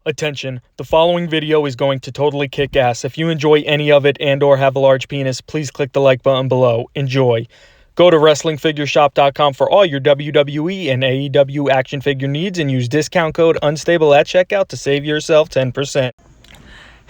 Attention, the following video is going to totally kick ass. If you enjoy any of it and or have a large penis, please click the like button below. Enjoy. Go to WrestlingFigureShop.com for all your WWE and AEW action figure needs and use discount code UNSTABLE at checkout to save yourself 10%.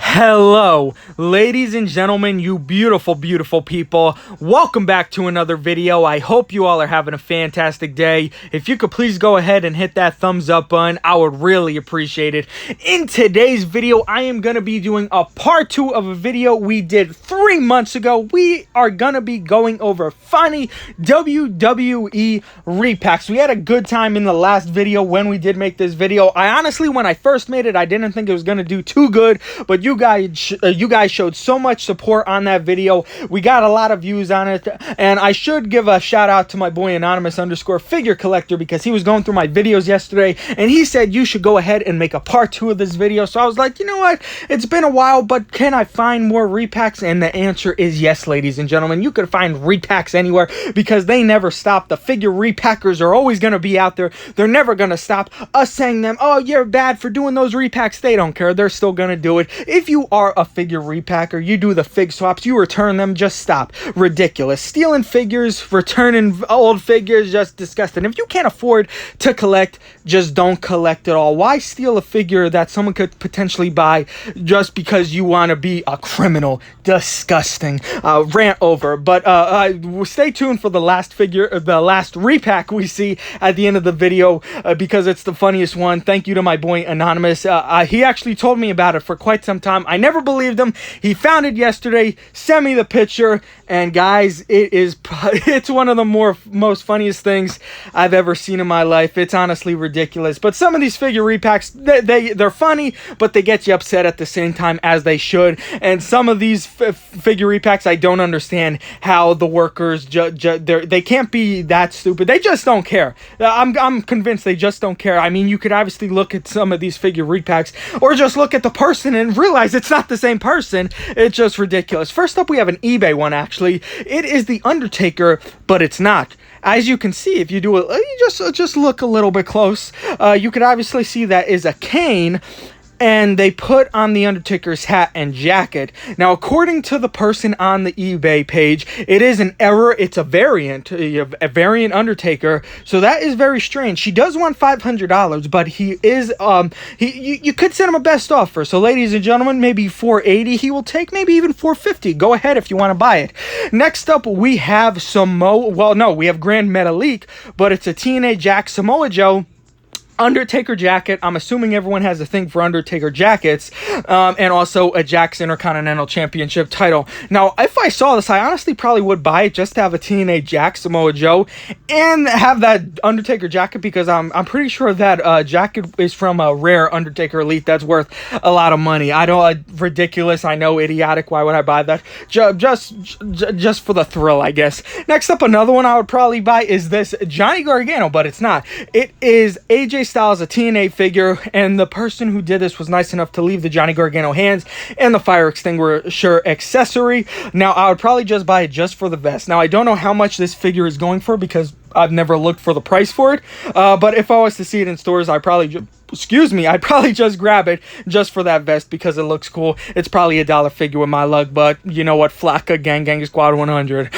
Hello, ladies and gentlemen, you beautiful, beautiful people. Welcome back to another video. I hope you all are having a fantastic day. If you could please go ahead and hit that thumbs up button, I would really appreciate it. In today's video, I am going to be doing a part 2 of a video we did 3 months ago. We are going to be going over funny WWE repacks. We had a good time in the last video when we did make this video. I honestly, when I first made it, I didn't think it was going to do too good, but you guys showed so much support on that video. We got a lot of views on it, and I should give a shout out to my boy Anonymous_figure collector, because he was going through my videos yesterday and he said you should go ahead and make a part 2 of this video. So I was like, you know what, it's been a while, but can I find more repacks? And the answer is yes, ladies and gentlemen. You could find repacks anywhere because they never stop. The figure repackers are always going to be out there. They're never going to stop. Us saying them, oh, you're bad for doing those repacks, they don't care. They're still going to do it. If you are a figure repacker, you do the fig swaps, you return them, just stop. Ridiculous. Stealing figures, returning old figures, just disgusting. If you can't afford to collect, just don't collect at all. Why steal a figure that someone could potentially buy just because you want to be a criminal? Disgusting. Rant over. But stay tuned for the last figure, the last repack we see at the end of the video, because it's the funniest one. Thank you to my boy Anonymous. He actually told me about it for quite some time. I never believed him. He found it yesterday, sent me the picture, and guys, it's one of the most funniest things I've ever seen in my life. It's honestly ridiculous. But some of these figure repacks, they're funny, but they get you upset at the same time, as they should. And some of these figure repacks, I don't understand how the workers they can't be that stupid. They just don't care. I'm convinced they just don't care. I mean, you could obviously look at some of these figure repacks, or just look at the person and realize it's not the same person. It's just ridiculous. First up, we have an eBay one. Actually, it is the Undertaker, but it's not. As you can see, if you do it, you just look a little bit close, you could obviously see that is a cane, and they put on the Undertaker's hat and jacket. Now, according to the person on the eBay page, it is an error. It's a variant Undertaker. So that is very strange. She does want $500, but he is you could send him a best offer. So, ladies and gentlemen, maybe $480 he will take, maybe even $450. Go ahead if you want to buy it. Next up, we have we have Grand Metalik, but it's a TNA Jack Samoa Joe Undertaker jacket. I'm assuming everyone has a thing for Undertaker jackets, and also a Jack's Intercontinental Championship title. Now, if I saw this, I honestly probably would buy it just to have a TNA Jack Samoa Joe and have that Undertaker jacket, because I'm pretty sure that jacket is from a rare Undertaker Elite that's worth a lot of money. I don't ridiculous. I know, idiotic. Why would I buy that? Just for the thrill, I guess. Next up, another one I would probably buy is this Johnny Gargano, but it's not. It is AJ Styles, a TNA figure, and the person who did this was nice enough to leave the Johnny Gargano hands and the fire extinguisher accessory. Now, I would probably just buy it just for the vest. Now, I don't know how much this figure is going for, because I've never looked for the price for it, but if I was to see it in stores, I'd probably just grab it just for that vest, because it looks cool. It's probably $1 figure with my luck, but you know what? Flocka Gang Squad 100.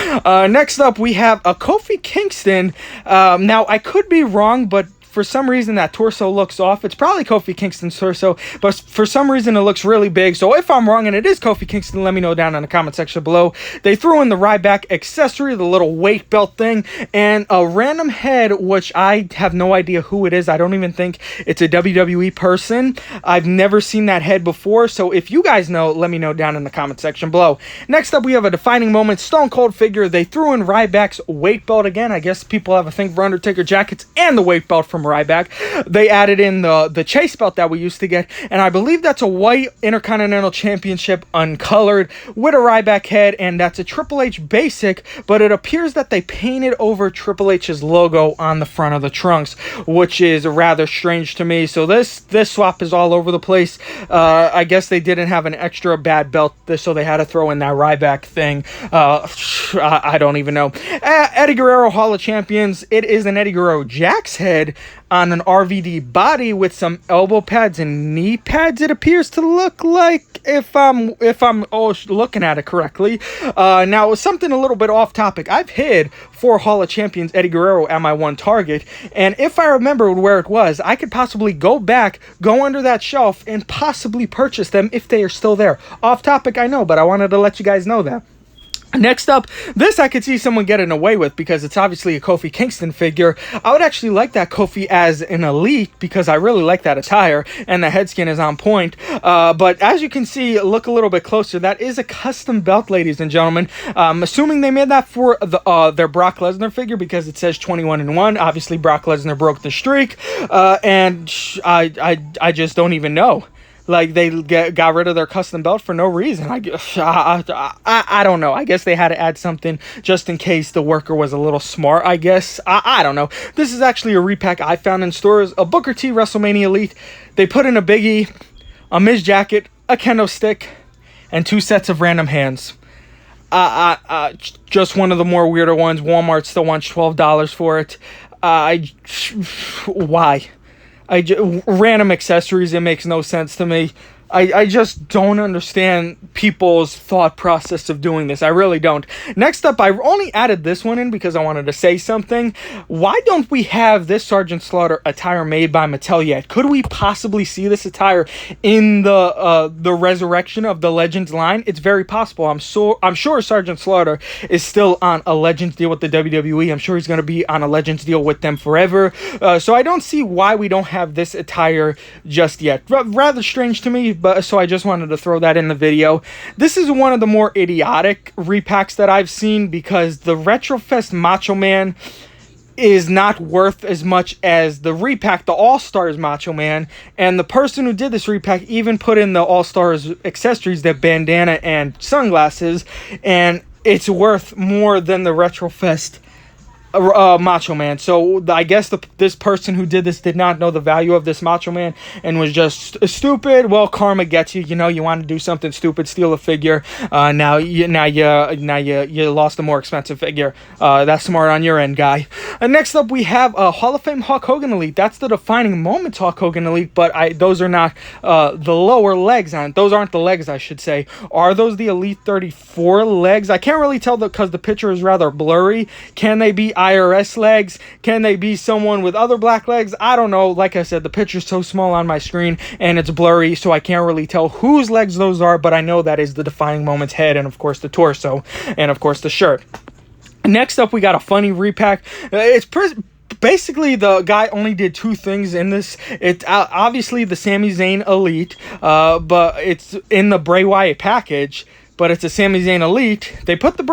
Next up, we have a Kofi Kingston. Now, I could be wrong, but for some reason that torso looks off. It's probably Kofi Kingston's torso, but for some reason it looks really big. So if I'm wrong and it is Kofi Kingston, let me know down in the comment section below. They threw in the Ryback accessory, the little weight belt thing, and a random head, which I have no idea who it is. I don't even think it's a WWE person. I've never seen that head before. So if you guys know, let me know down in the comment section below. Next up, we have a defining moment Stone Cold figure. They threw in Ryback's weight belt again. I guess people have a thing for Undertaker jackets and the weight belt from Ryback. They added in the chase belt that we used to get, and I believe that's a white Intercontinental Championship uncolored with a Ryback head, and that's a Triple H basic, but it appears that they painted over Triple H's logo on the front of the trunks, which is rather strange to me. So this swap is all over the place. I guess they didn't have an extra bad belt, so they had to throw in that Ryback thing. I don't even know. Eddie Guerrero Hall of Champions. It is an Eddie Guerrero Jack's head, on an RVD body with some elbow pads and knee pads, it appears to look like, if I'm looking at it correctly. Now, something a little bit off topic. I've hid 4 Hall of Champions Eddie Guerrero at my one target, and if I remember where it was, I could possibly go back, go under that shelf, and possibly purchase them if they are still there. Off topic, I know, but I wanted to let you guys know that. Next up, this I could see someone getting away with because it's obviously a Kofi Kingston figure. I would actually like that Kofi as an elite because I really like that attire and the head skin is on point. But as you can see, look a little bit closer. That is a custom belt, ladies and gentlemen. Assuming they made that for their Brock Lesnar figure because it says 21-1. Obviously, Brock Lesnar broke the streak, and I just don't even know. Like, they got rid of their custom belt for no reason. I don't know. I guess they had to add something just in case the worker was a little smart, I guess. I don't know. This is actually a repack I found in stores. A Booker T WrestleMania Elite. They put in a Big E, a Miz jacket, a kendo stick, and 2 sets of random hands. Just one of the more weirder ones. Walmart still wants $12 for it. Why? Random accessories, it makes no sense to me. I just don't understand people's thought process of doing this. I really don't. Next up, I only added this one in because I wanted to say something. Why don't we have this Sergeant Slaughter attire made by Mattel yet? Could we possibly see this attire in the resurrection of the Legends line? It's very possible. I'm sure Sergeant Slaughter is still on a Legends deal with the WWE. I'm sure he's going to be on a Legends deal with them forever. So I don't see why we don't have this attire just yet. Rather strange to me. But so I just wanted to throw that in the video. This is one of the more idiotic repacks that I've seen because the Retrofest Macho Man is not worth as much as the repack, the All-Stars Macho Man. And the person who did this repack even put in the All-Stars accessories, the bandana and sunglasses, and it's worth more than the Retrofest Macho Man. So I guess this person who did this did not know the value of this Macho Man and was just stupid. Well, karma gets you. You know, you want to do something stupid, steal a figure. Now you lost a more expensive figure. That's smart on your end, guy. Next up, we have a Hall of Fame Hulk Hogan Elite. That's the Defining Moments Hulk Hogan Elite, but those are not the lower legs on it. Those aren't the legs, I should say. Are those the Elite 34 legs? I can't really tell because the picture is rather blurry. Can they be IRS legs? Can they be someone with other black legs? I don't know. Like I said, the picture's so small on my screen and it's blurry, so I can't really tell whose legs those are, but I know that is the Defining Moments head and of course the torso and of course the shirt. Next up, we got a funny repack. Basically, the guy only did 2 things in this. It's obviously the Sami Zayn Elite, but it's in the Bray Wyatt package. But it's a Sami Zayn Elite. They kept the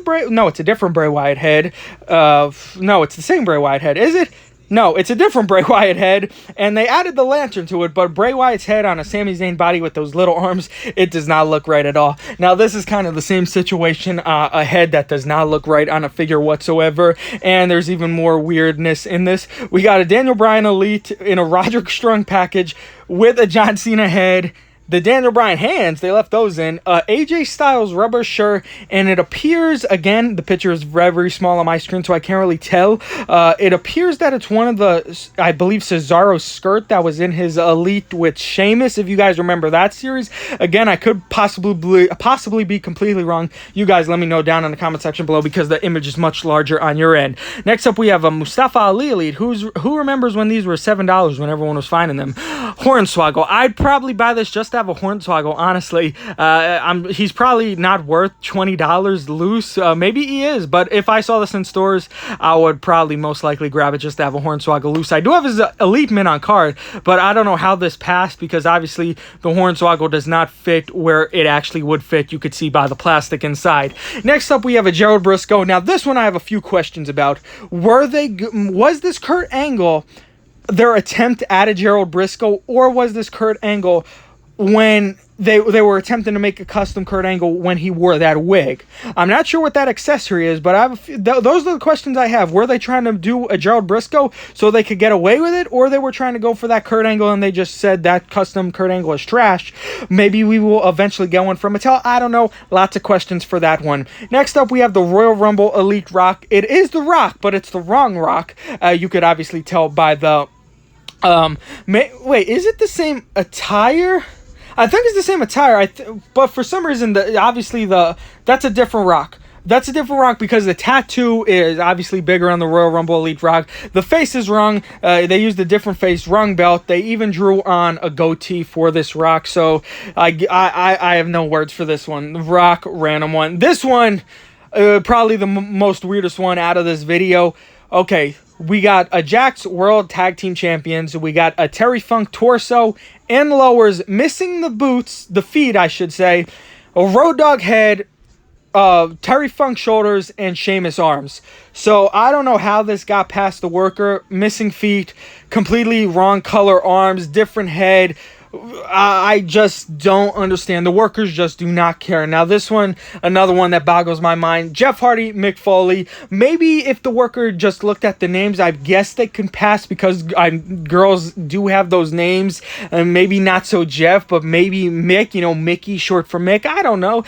Bray. No, it's a different Bray Wyatt head. No, it's the same Bray Wyatt head. Is it? No, it's a different Bray Wyatt head, and they added the lantern to it, but Bray Wyatt's head on a Sami Zayn body with those little arms, it does not look right at all. Now, this is kind of the same situation, a head that does not look right on a figure whatsoever, and there's even more weirdness in this. We got a Daniel Bryan Elite in a Roderick Strong package with a John Cena head. The Daniel Bryan hands, they left those in. AJ Styles rubber shirt, and it appears, again, the picture is very, very small on my screen, so I can't really tell. It appears that it's one of the, I believe, Cesaro's skirt that was in his Elite with Sheamus, if you guys remember that series. Again, I could possibly be completely wrong. You guys let me know down in the comment section below because the image is much larger on your end. Next up, we have a Mustafa Ali Elite. Who remembers when these were $7 when everyone was finding them? Hornswoggle. I'd probably buy this just to have a Hornswoggle, honestly. He's probably not worth $20 loose. Maybe he is, but if I saw this in stores, I would probably most likely grab it just to have a Hornswoggle loose. I do have his Elite Mint on card, but I don't know how this passed because obviously the Hornswoggle does not fit where it actually would fit. You could see by the plastic inside. Next up, we have a Gerald Briscoe. Now, this one I have a few questions about. Was this Kurt Angle their attempt at a Gerald Briscoe, or was this Kurt Angle when they were attempting to make a custom Kurt Angle when he wore that wig. I'm not sure what that accessory is, but those are the questions I have. Were they trying to do a Gerald Briscoe so they could get away with it, or they were trying to go for that Kurt Angle and they just said that custom Kurt Angle is trash? Maybe we will eventually get one from Mattel. I don't know. Lots of questions for that one. Next up, we have the Royal Rumble Elite Rock. It is the Rock, but it's the wrong Rock. You could obviously tell by the... wait, is it the same attire? I think it's the same attire, but for some reason, that's a different Rock. That's a different Rock because the tattoo is obviously bigger on the Royal Rumble Elite Rock. The face is wrong. They used a different face, wrong belt. They even drew on a goatee for this Rock. So I have no words for this one. The Rock, random one. This one, probably the most weirdest one out of this video. Okay, we got a Jax World Tag Team Champions. We got a Terry Funk torso and lowers, missing the boots, the feet, I should say. A Road Dogg head, Terry Funk shoulders, and Sheamus arms. So I don't know how this got past the worker. Missing feet, completely wrong color arms, different head. I just don't understand. The workers just do not care. Now this one, another one that boggles my mind. Jeff Hardy, Mick Foley. Maybe if the worker just looked at the names, I guess they can pass because girls do have those names. And maybe not so Jeff, but maybe Mick. You know, Mickey, short for Mick. I don't know.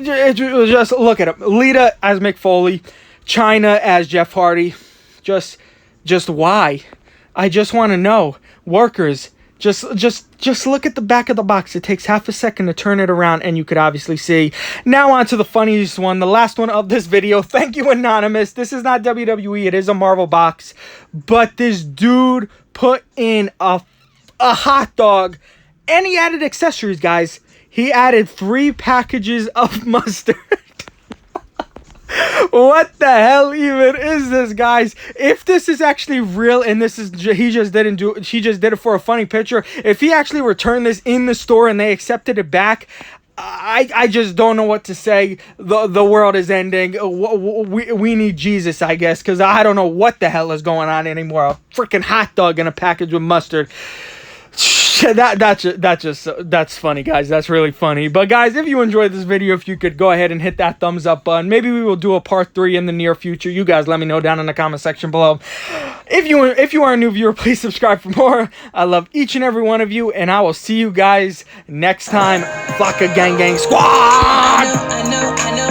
Just look at him. Lita as Mick Foley. Chyna as Jeff Hardy. Just why? I just want to know. Workers. Just look at the back of the box. It takes half a second to turn it around, and you could obviously see. Now on to the funniest one, the last one of this video. Thank you, Anonymous. This is not WWE. It is a Marvel box. But this dude put in a hot dog, and he added accessories, guys. He added 3 packages of mustard. What the hell even is this, guys? If this is actually real and this is he just did it for a funny picture, if he actually returned this in the store and they accepted it back, I just don't know what to say. The world is ending. We need Jesus, I guess, because I don't know what the hell is going on anymore. A freaking hot dog in a package with mustard. That's funny, guys. That's really funny. But guys, if you enjoyed this video, if you could go ahead and hit that thumbs up button. Maybe we will do a part 3 in the near future. You guys let me know down in the comment section below. If you are a new viewer, please subscribe for more. I love each and every one of you, and I will see you guys next time. Flocka Gang Gang Squad! I know.